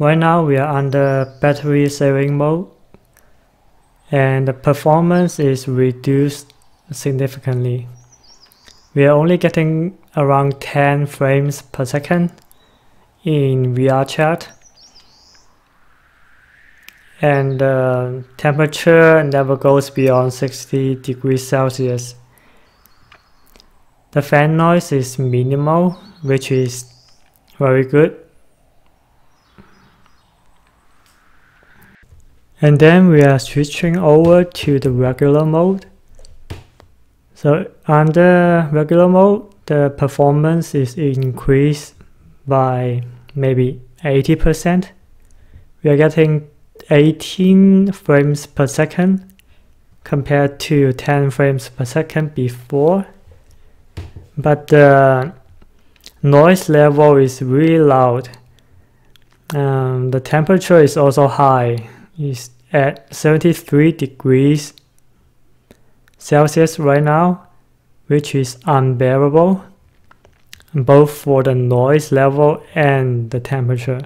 Right now we are under battery saving mode, and the performance is reduced significantly. We are only getting around 10 frames per second in VR chat, and the temperature never goes beyond 60 degrees Celsius. The fan noise is minimal, which is very good. And then we are switching over to the regular mode. So under regular mode, the performance is increased by maybe 80%. We are getting 18 frames per second compared to 10 frames per second before. But the noise level is really loud. The temperature is also high. It's at 73 degrees Celsius right now, which is unbearable, both for the noise level and the temperature.